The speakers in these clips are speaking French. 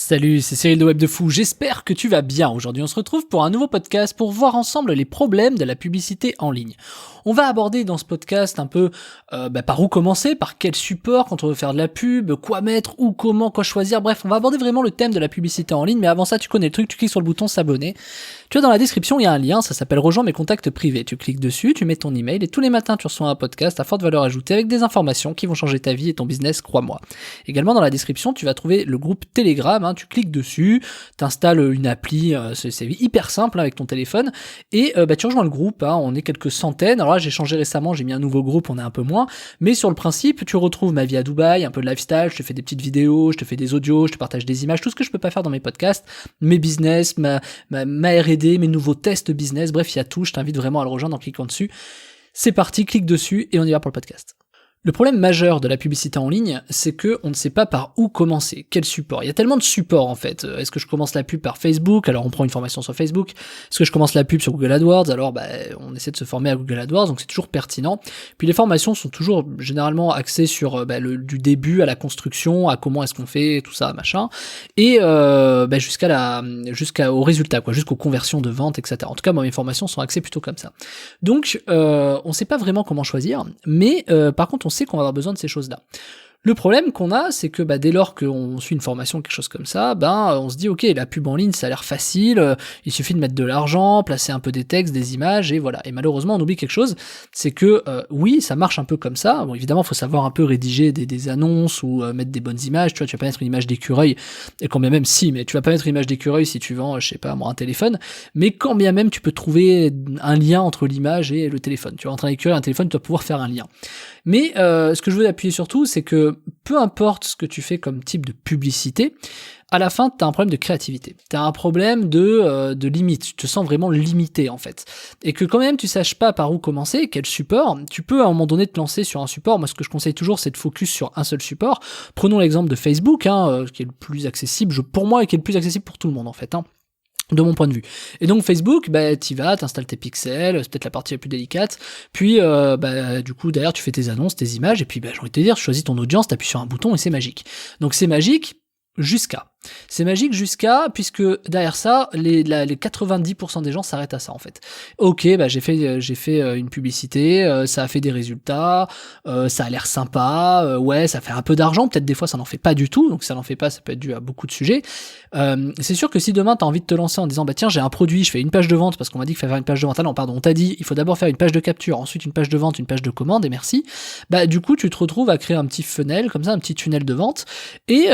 Salut, c'est Cyril de Web de Fou, j'espère que tu vas bien. Aujourd'hui on se retrouve pour un nouveau podcast pour voir ensemble les problèmes de la publicité en ligne. On va aborder dans ce podcast un peu par où commencer, par quel support quand on veut faire de la pub, quoi mettre, où, comment, quoi choisir, bref on va aborder vraiment le thème de la publicité en ligne, mais avant ça tu connais le truc, tu cliques sur le bouton s'abonner. Tu vois dans la description il y a un lien, ça s'appelle rejoins mes contacts privés, tu cliques dessus, tu mets ton email et tous les matins tu reçois un podcast à forte valeur ajoutée avec des informations qui vont changer ta vie et ton business, crois-moi. Également dans la description tu vas trouver le groupe Telegram, tu cliques dessus, t'installes une appli, c'est hyper simple avec ton téléphone, et tu rejoins le groupe, on est quelques centaines. Alors là j'ai changé récemment, j'ai mis un nouveau groupe, on est un peu moins, mais sur le principe tu retrouves ma vie à Dubaï, un peu de lifestyle, je te fais des petites vidéos, je te fais des audios, je te partage des images, tout ce que je peux pas faire dans mes podcasts, mes business, ma R&D, mes nouveaux tests business, bref il y a tout, je t'invite vraiment à le rejoindre en cliquant dessus. C'est parti, clique dessus et on y va pour le podcast. Le problème majeur de la publicité en ligne, c'est que on ne sait pas par où commencer, quel support. Il y a tellement de supports en fait. Est-ce que je commence la pub par Facebook? Alors on prend une formation sur Facebook. Est-ce que je commence la pub sur Google AdWords? Alors on essaie de se former à Google AdWords, donc c'est toujours pertinent. Puis les formations sont toujours généralement axées sur du début à la construction, à comment est-ce qu'on fait, tout ça, machin, et jusqu'au résultat, quoi, jusqu'aux conversions de vente, etc. En tout cas, moi mes formations sont axées plutôt comme ça. Donc on sait pas vraiment comment choisir, mais par contre on sait qu'on va avoir besoin de ces choses-là. Le problème qu'on a, c'est que dès lors qu'on suit une formation, quelque chose comme ça, on se dit ok, la pub en ligne, ça a l'air facile, il suffit de mettre de l'argent, placer un peu des textes, des images, et voilà. Et malheureusement, on oublie quelque chose, c'est que oui, ça marche un peu comme ça. Bon, évidemment, il faut savoir un peu rédiger des annonces ou mettre des bonnes images. Tu vois, tu vas pas mettre une image d'écureuil, et quand bien même si, mais tu vas pas mettre une image d'écureuil si tu vends, je sais pas moi, un téléphone. Mais quand bien même, tu peux trouver un lien entre l'image et le téléphone. Tu vois, entre un écureuil et un téléphone, tu vas pouvoir faire un lien. Mais ce que je veux appuyer surtout, c'est que peu importe ce que tu fais comme type de publicité, à la fin, tu as un problème de créativité. Tu as un problème de limite. Tu te sens vraiment limité, en fait. Et que quand même, tu saches pas par où commencer, quel support, tu peux à un moment donné te lancer sur un support. Moi, ce que je conseille toujours, c'est de focus sur un seul support. Prenons l'exemple de Facebook, qui est le plus accessible, pour moi, et qui est le plus accessible pour tout le monde, en fait. De mon point de vue. Et donc Facebook, t'y vas, t'installes tes pixels, c'est peut-être la partie la plus délicate, puis du coup derrière tu fais tes annonces, tes images, et puis j'ai envie de te dire, tu choisis ton audience, t'appuies sur un bouton et c'est magique. Donc c'est magique jusqu'à. C'est magique jusqu'à, puisque derrière ça, les 90% des gens s'arrêtent à ça en fait. Ok, j'ai fait une publicité, ça a fait des résultats, ça a l'air sympa, ouais, ça fait un peu d'argent, peut-être des fois ça n'en fait pas du tout, donc si ça n'en fait pas, ça peut être dû à beaucoup de sujets. C'est sûr que si demain t'as envie de te lancer en disant tiens j'ai un produit, je fais une page de vente parce qu'on m'a dit qu'il fallait faire une page de vente, on t'a dit il faut d'abord faire une page de capture, ensuite une page de vente, une page de commande et merci, du coup tu te retrouves à créer un petit funnel comme ça, un petit tunnel de vente, et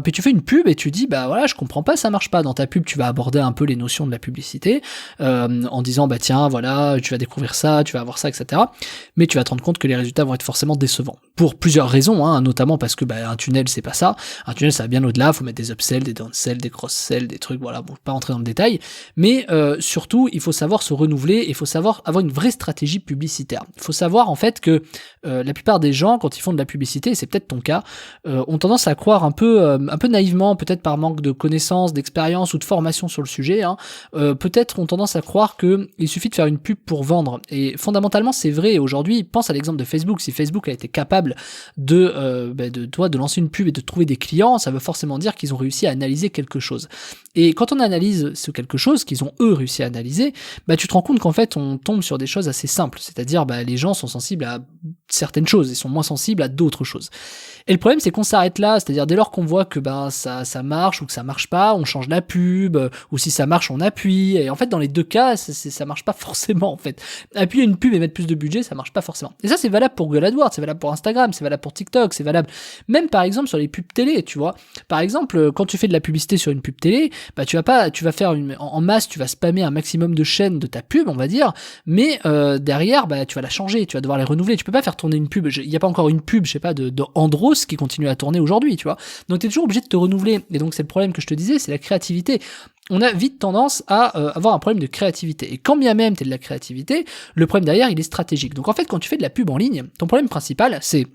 puis tu fais une pub et tu dis voilà, je comprends pas, ça marche pas. Dans ta pub tu vas aborder un peu les notions de la publicité en disant tiens voilà, tu vas découvrir ça, tu vas avoir ça, etc. Mais tu vas te rendre compte que les résultats vont être forcément décevants pour plusieurs raisons, notamment parce que un tunnel c'est pas ça, un tunnel ça va bien au-delà, faut mettre des upsells, des downsells, des cross-sells, des trucs, voilà, bon, pas rentrer dans le détail, mais surtout il faut savoir se renouveler, il faut savoir avoir une vraie stratégie publicitaire. Il faut savoir en fait que la plupart des gens quand ils font de la publicité, et c'est peut-être ton cas, ont tendance à croire un peu naïvement, peut-être par manque de connaissances, d'expérience ou de formation sur le sujet, peut-être ont tendance à croire que il suffit de faire une pub pour vendre. Et fondamentalement c'est vrai. Aujourd'hui, pense à l'exemple de Facebook. Si Facebook a été capable de lancer une pub et de trouver des clients, ça veut forcément dire qu'ils ont réussi à analyser quelque chose. Et quand on analyse ce quelque chose qu'ils ont eux réussi à analyser, tu te rends compte qu'en fait on tombe sur des choses assez simples, c'est-à-dire les gens sont sensibles à certaines choses et sont moins sensibles à d'autres choses. Et le problème c'est qu'on s'arrête là, c'est-à-dire dès lors qu'on voit que ça marche ou que ça marche pas, on change la pub, ou si ça marche on appuie, et en fait dans les deux cas ça marche pas forcément en fait. Appuyer une pub et mettre plus de budget, ça marche pas forcément. Et ça c'est valable pour Google AdWords, c'est valable pour Instagram, c'est valable pour TikTok, c'est valable même par exemple sur les pubs télé, tu vois. Par exemple, quand tu fais de la publicité sur une pub télé, tu vas faire en masse, tu vas spammer un maximum de chaînes de ta pub, on va dire, mais derrière, tu vas la changer, tu vas devoir les renouveler. Tu peux pas faire tourner une pub, il y a pas encore une pub, je sais pas, de Andros qui continue à tourner aujourd'hui, tu vois. Donc t'es toujours obligé de te renouveler. Et donc c'est le problème que je te disais, c'est la créativité. On a vite tendance à avoir un problème de créativité. Et quand bien même t'es de la créativité, le problème derrière, il est stratégique. Donc en fait, quand tu fais de la pub en ligne, ton problème principal, c'est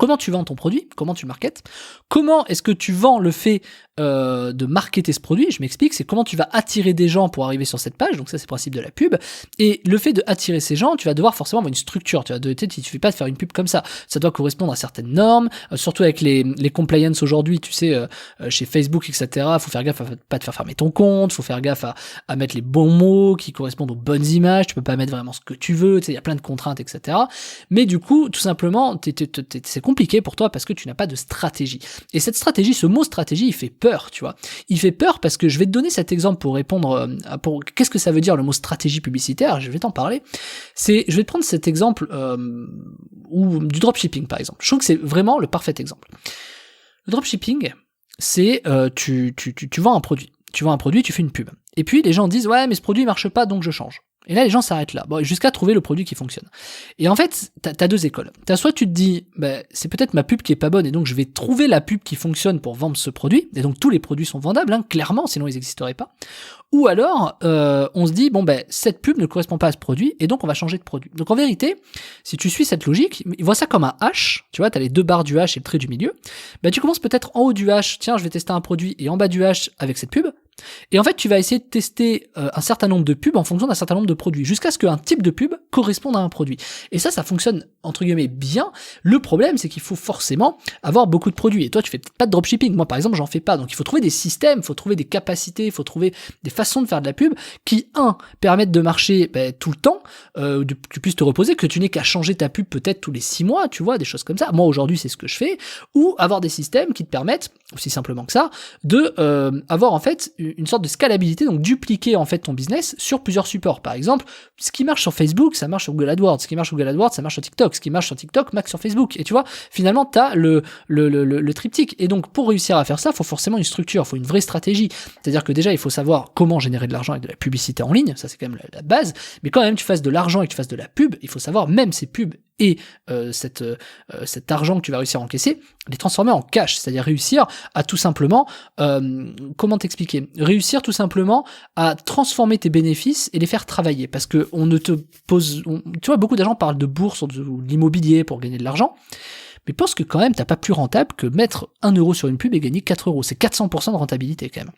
Comment tu vends ton produit? Comment tu le marketes? Comment est-ce que tu vends le fait de marketer ce produit? Je m'explique, c'est comment tu vas attirer des gens pour arriver sur cette page, donc ça c'est le principe de la pub, et le fait de attirer ces gens, tu vas devoir forcément avoir une structure, tu suffit pas de faire une pub comme ça doit correspondre à certaines normes, surtout avec les compliance aujourd'hui, tu sais, chez Facebook, etc., faut faire gaffe à pas te faire fermer ton compte, faut faire gaffe à mettre les bons mots qui correspondent aux bonnes images, tu peux pas mettre vraiment ce que tu veux, tu sais, il y a plein de contraintes, etc., mais du coup, tout simplement, c'est compliqué pour toi parce que tu n'as pas de stratégie. Et cette stratégie, ce mot stratégie, il fait peur, tu vois. Il fait peur parce que je vais te donner cet exemple pour répondre qu'est-ce que ça veut dire le mot stratégie publicitaire, je vais t'en parler. Je vais te prendre cet exemple ou du dropshipping par exemple. Je trouve que c'est vraiment le parfait exemple. Le dropshipping, c'est tu vends un produit. Tu vends un produit, tu fais une pub. Et puis les gens disent ouais mais ce produit marche pas donc je change. Et là, les gens s'arrêtent là, jusqu'à trouver le produit qui fonctionne. Et en fait, t'as deux écoles. Soit tu te dis, c'est peut-être ma pub qui est pas bonne, et donc je vais trouver la pub qui fonctionne pour vendre ce produit, et donc tous les produits sont vendables, clairement, sinon ils n'existeraient pas. Ou alors, on se dit, cette pub ne correspond pas à ce produit, et donc on va changer de produit. Donc en vérité, si tu suis cette logique, vois ça comme un H, tu vois, t'as les deux barres du H et le trait du milieu, tu commences peut-être en haut du H, tiens, je vais tester un produit, et en bas du H avec cette pub, et en fait, tu vas essayer de tester un certain nombre de pubs en fonction d'un certain nombre de produits, jusqu'à ce qu'un type de pub corresponde à un produit. Et ça fonctionne, entre guillemets, bien. Le problème, c'est qu'il faut forcément avoir beaucoup de produits. Et toi, tu fais peut-être pas de dropshipping. Moi, par exemple, j'en fais pas. Donc, il faut trouver des systèmes, il faut trouver des capacités, il faut trouver des façons de faire de la pub qui, permettent de marcher tout le temps, que tu puisses te reposer, que tu n'aies qu'à changer ta pub peut-être tous les 6 mois, tu vois, des choses comme ça. Moi, aujourd'hui, c'est ce que je fais. Ou avoir des systèmes qui te permettent, aussi simplement que ça, de avoir en fait une sorte de scalabilité, donc dupliquer en fait ton business sur plusieurs supports. Par exemple, ce qui marche sur Facebook, ça marche sur Google AdWords, ce qui marche sur Google AdWords, ça marche sur TikTok, ce qui marche sur TikTok, max sur Facebook. Et tu vois, finalement, t'as le triptyque. Et donc, pour réussir à faire ça, il faut forcément une structure, il faut une vraie stratégie. C'est-à-dire que déjà, il faut savoir comment générer de l'argent avec de la publicité en ligne, ça c'est quand même la base. Mais quand même tu fasses de l'argent et que tu fasses de la pub, il faut savoir même ces pubs et cet argent que tu vas réussir à encaisser, les transformer en cash, c'est-à-dire réussir à tout simplement, comment t'expliquer, réussir tout simplement à transformer tes bénéfices et les faire travailler, parce que on ne te pose, tu vois, beaucoup d'agents parlent de bourse ou de l'immobilier pour gagner de l'argent, mais pense que quand même t'as pas plus rentable que mettre 1 euro sur une pub et gagner 4 euros, c'est 400% de rentabilité quand même.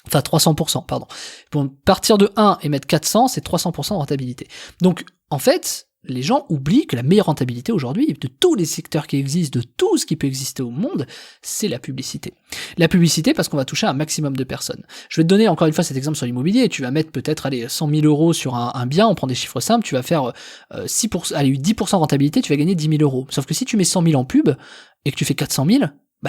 Enfin 300%, pardon. Pour partir de 1 et mettre 400, c'est 300% de rentabilité. Donc en fait, les gens oublient que la meilleure rentabilité aujourd'hui, de tous les secteurs qui existent, de tout ce qui peut exister au monde, c'est la publicité. La publicité parce qu'on va toucher un maximum de personnes. Je vais te donner encore une fois cet exemple sur l'immobilier. Tu vas mettre peut-être 100 000 euros sur un bien, on prend des chiffres simples, tu vas faire 10% de rentabilité, tu vas gagner 10 000 euros. Sauf que si tu mets 100 000 en pub et que tu fais 400 000,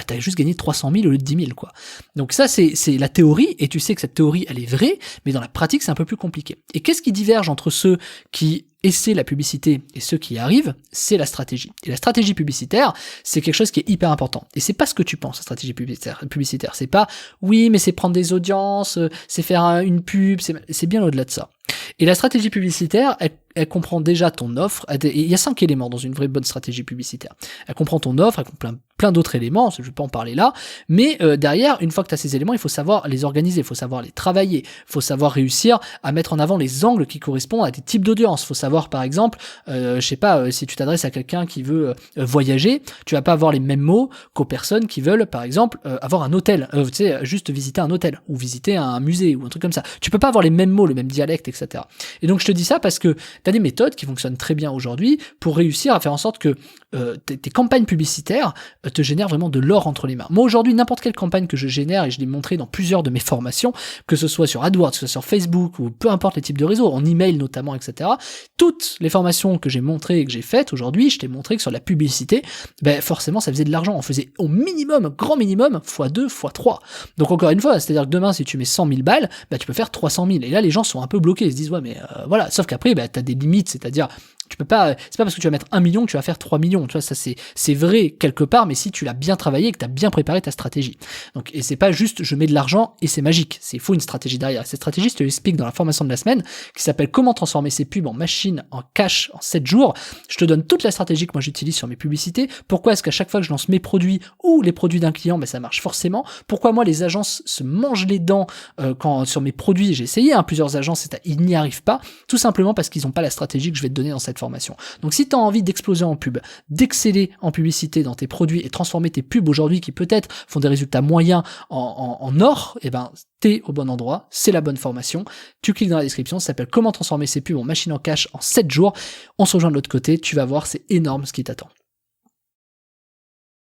t'as juste gagné 300 000 au lieu de 10 000, quoi. Donc ça, c'est la théorie, et tu sais que cette théorie, elle est vraie, mais dans la pratique, c'est un peu plus compliqué. Et qu'est-ce qui diverge entre ceux qui essaient la publicité et ceux qui y arrivent? C'est la stratégie. Et la stratégie publicitaire, c'est quelque chose qui est hyper important. Et c'est pas ce que tu penses, la stratégie publicitaire. C'est pas, oui, mais c'est prendre des audiences, c'est faire une pub, c'est bien au-delà de ça. Et la stratégie publicitaire, elle comprend déjà ton offre. Il y a 5 éléments dans une vraie bonne stratégie publicitaire. Elle comprend ton offre, elle comprend plein d'autres éléments, je vais pas en parler là, mais derrière, une fois que tu as ces éléments, il faut savoir les organiser, il faut savoir les travailler, il faut savoir réussir à mettre en avant les angles qui correspondent à des types d'audience. Il faut savoir, par exemple, je sais pas, si tu t'adresses à quelqu'un qui veut voyager, tu vas pas avoir les mêmes mots qu'aux personnes qui veulent, par exemple, avoir un hôtel, tu sais, juste visiter un hôtel, ou visiter un musée, ou un truc comme ça. Tu peux pas avoir les mêmes mots, le même dialecte, etc. Et donc je te dis ça parce que t'as des méthodes qui fonctionnent très bien aujourd'hui pour réussir à faire en sorte que tes campagnes publicitaires te génèrent vraiment de l'or entre les mains. Moi aujourd'hui, n'importe quelle campagne que je génère, et je l'ai montré dans plusieurs de mes formations, que ce soit sur AdWords, que ce soit sur Facebook, ou peu importe les types de réseaux, en email notamment, etc. Toutes les formations que j'ai montrées et que j'ai faites aujourd'hui, je t'ai montré que sur la publicité, forcément ça faisait de l'argent. On faisait au minimum, grand minimum, x2, x3. Donc encore une fois, c'est-à-dire que demain, si tu mets 100 000 balles, tu peux faire 300 000. Et là, les gens sont un peu bloqués, ils se disent, ouais, mais voilà. Sauf qu'après, t'as des limites, c'est-à-dire, tu peux pas, c'est pas parce que tu vas mettre 1 million que tu vas faire 3 millions, tu vois, ça c'est vrai quelque part, mais si tu l'as bien travaillé et que tu as bien préparé ta stratégie. Donc, et c'est pas juste je mets de l'argent et c'est magique, il faut une stratégie derrière. Cette stratégie, je te l'explique dans la formation de la semaine, qui s'appelle comment transformer ses pubs en machine, en cash, en 7 jours. Je te donne toute la stratégie que moi j'utilise sur mes publicités. Pourquoi est-ce qu'à chaque fois que je lance mes produits ou les produits d'un client, ça marche forcément. Pourquoi moi les agences se mangent les dents quand sur mes produits, j'ai essayé plusieurs agences, ils n'y arrivent pas, tout simplement parce qu'ils n'ont pas la stratégie que je vais te donner dans cette formation. formation. Donc si tu as envie d'exploser en pub, d'exceller en publicité dans tes produits et transformer tes pubs aujourd'hui qui peut-être font des résultats moyens en or, et ben t'es au bon endroit, c'est la bonne formation. Tu cliques dans la description, ça s'appelle comment transformer ses pubs en machine en cash en 7 jours. On se rejoint de l'autre côté, tu vas voir, c'est énorme ce qui t'attend.